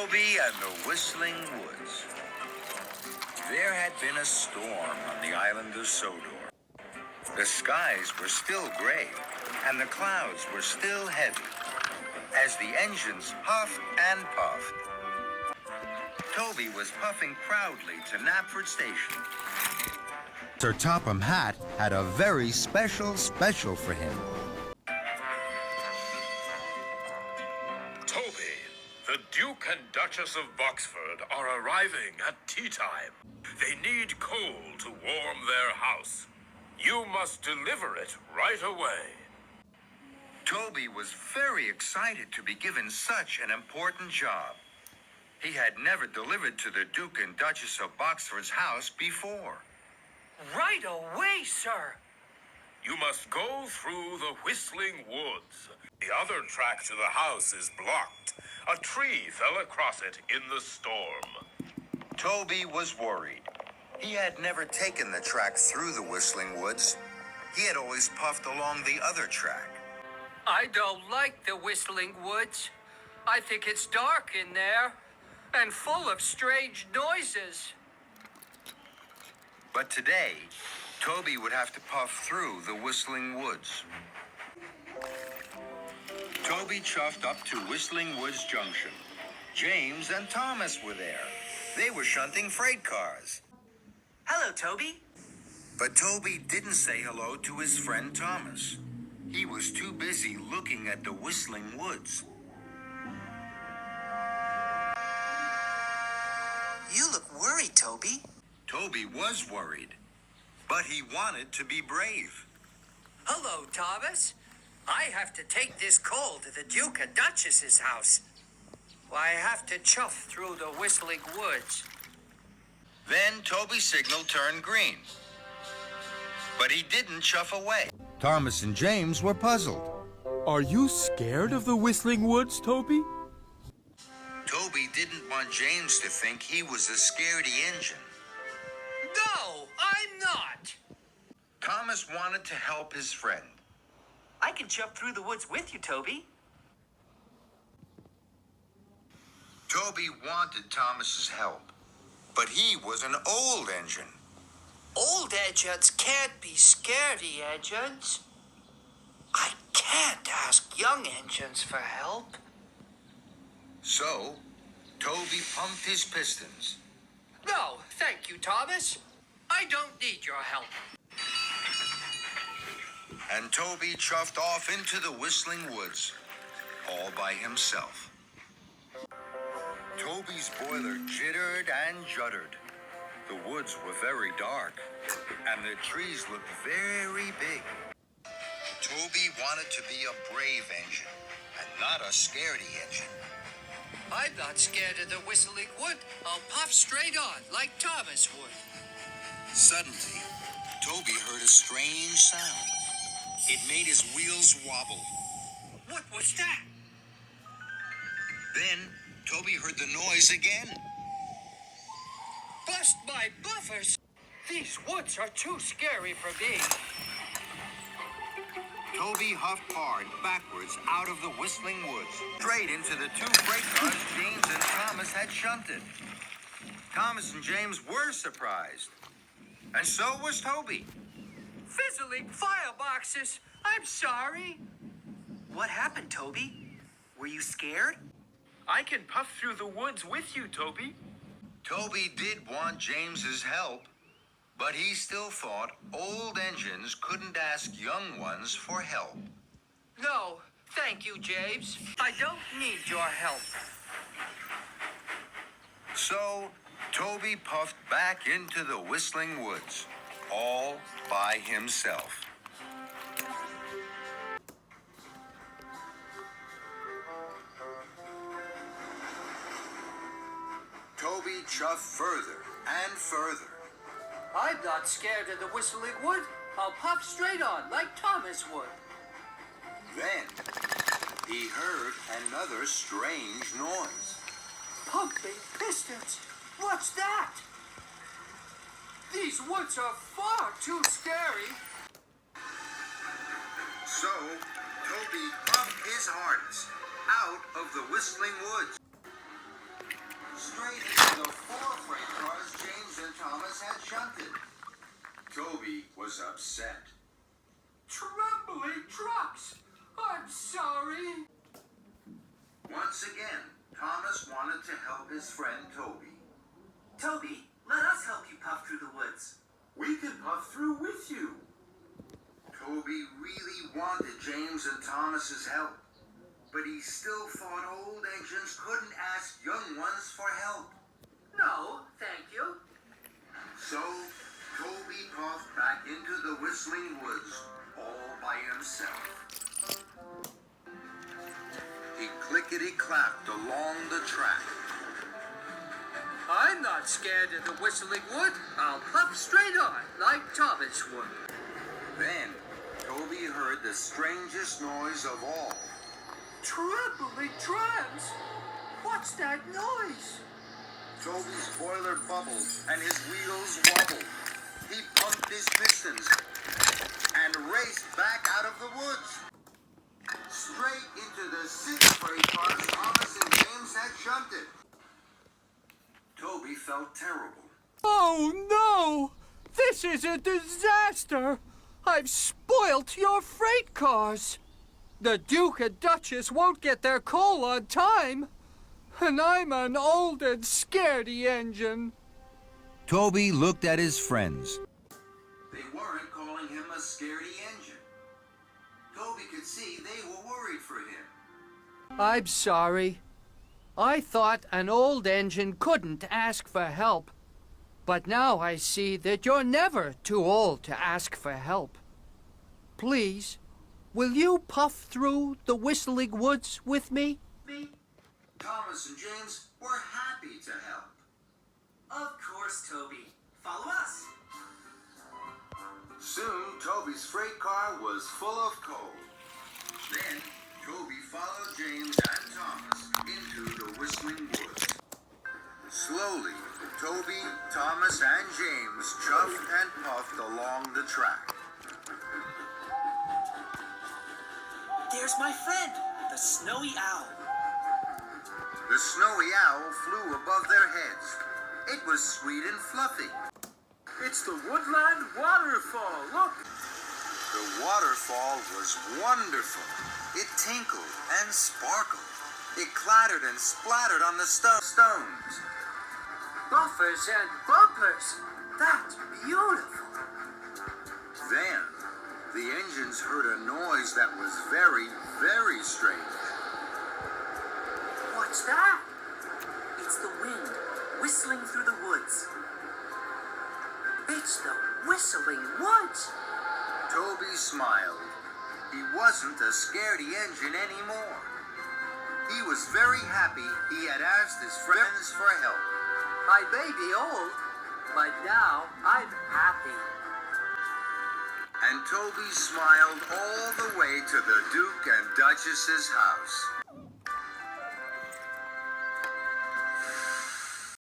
Toby and the Whistling Woods. There had been a storm on the island of Sodor. The skies were still gray, and the clouds were still heavy, as the engines puffed and puffed. Toby was puffing proudly to Knapford Station. Sir Topham Hatt had a very special for him. Toby, the Duke and Duchess of Boxford are arriving at tea time. They need coal to warm their house. You must deliver it right away. Toby was very excited to be given such an important job. He had never delivered to the Duke and Duchess of Boxford's house before. Right away, sir. You must go through the Whistling Woods. The other track to the house is blocked. A tree fell across it in the storm. Toby was worried. He had never taken the track through the Whistling Woods. He had always puffed along the other track. I don't like the Whistling Woods. I think it's dark in there and full of strange noises. But today, Toby would have to puff through the Whistling Woods. Toby chuffed up to Whistling Woods Junction. James and Thomas were there. They were shunting freight cars. Hello, Toby. But Toby didn't say hello to his friend Thomas. He was too busy looking at the Whistling Woods. You look worried, Toby. Toby was worried, but he wanted to be brave. Hello, Thomas. I have to take this coal to the Duke and Duchess's house. I have to chuff through the Whistling Woods. Then Toby's signal turned green. But he didn't chuff away. Thomas and James were puzzled. Are you scared of the Whistling Woods, Toby? Toby didn't want James to think he was a scaredy engine. No, I'm not. Thomas wanted to help his friend. I can jump through the woods with you, Toby. Toby wanted Thomas's help, but he was an old engine. Old engines can't be scaredy engines. I can't ask young engines for help. So, Toby pumped his pistons. No, thank you, Thomas. I don't need your help. And Toby chuffed off into the Whistling Woods, all by himself. Toby's boiler jittered and juddered. The woods were very dark, and the trees looked very big. Toby wanted to be a brave engine, and not a scaredy engine. I'm not scared of the Whistling Wood. I'll puff straight on, like Thomas would. Suddenly, Toby heard a strange sound. It made his wheels wobble. What was that? Then, Toby heard the noise again. Bust my buffers! These woods are too scary for me. Toby huffed hard backwards out of the Whistling Woods, straight into the two freight cars James and Thomas had shunted. Thomas and James were surprised, and so was Toby. Fizzling fireboxes! I'm sorry. What happened, Toby? Were you scared? I can puff through the woods with you, Toby. Toby did want James's help, but he still thought old engines couldn't ask young ones for help. No, thank you, James. I don't need your help. So, Toby puffed back into the Whistling Woods, all by himself. Toby chuffed further and further. I'm not scared of the Whistling Wood. I'll puff straight on, like Thomas would. Then, he heard another strange noise. Pumping pistons. What's that? These woods are far too scary. So, Toby pumped his hardest out of the Whistling Woods. Thomas had shunted. Toby was upset. Trembling trucks! I'm sorry. Once again, Thomas wanted to help his friend Toby. Toby, let us help you puff through the woods. We can puff through with you. Toby really wanted James and Thomas's help, but he still thought old engines couldn't ask young ones for help. No, thank you. So, Toby puffed back into the Whistling Woods all by himself. He clickety-clapped along the track. I'm not scared of the Whistling Wood. I'll puff straight on, like Thomas would. Then, Toby heard the strangest noise of all. Trembling trams! What's that noise? Toby's boiler bubbled and his wheels wobbled. He pumped his pistons and raced back out of the woods. Straight into the 6 freight cars Thomas and James had shunted. Toby felt terrible. Oh no! This is a disaster! I've spoilt your freight cars! The Duke and Duchess won't get their coal on time! And I'm an old and scaredy engine! Toby looked at his friends. They weren't calling him a scaredy engine. Toby could see they were worried for him. I'm sorry. I thought an old engine couldn't ask for help. But now I see that you're never too old to ask for help. Please, will you puff through the Whistling Woods with me? Thomas and James were happy to help. Of course, Toby. Follow us. Soon, Toby's freight car was full of coal. Then, Toby followed James and Thomas into the Whistling Woods. Slowly, Toby, Thomas, and James chuffed and puffed along the track. There's my friend, the snowy owl. The snowy owl flew above their heads. It was sweet and fluffy. It's the Woodland Waterfall, look! The waterfall was wonderful. It tinkled and sparkled. It clattered and splattered on the stones. Buffers and bumpers! That's beautiful! Then, the engines heard a noise that was very, very strange. What's that? It's the wind whistling through the woods. It's the Whistling Woods! Toby smiled. He wasn't a scaredy engine anymore. He was very happy he had asked his friends for help. I may be old, but now I'm happy. And Toby smiled all the way to the Duke and Duchess's house.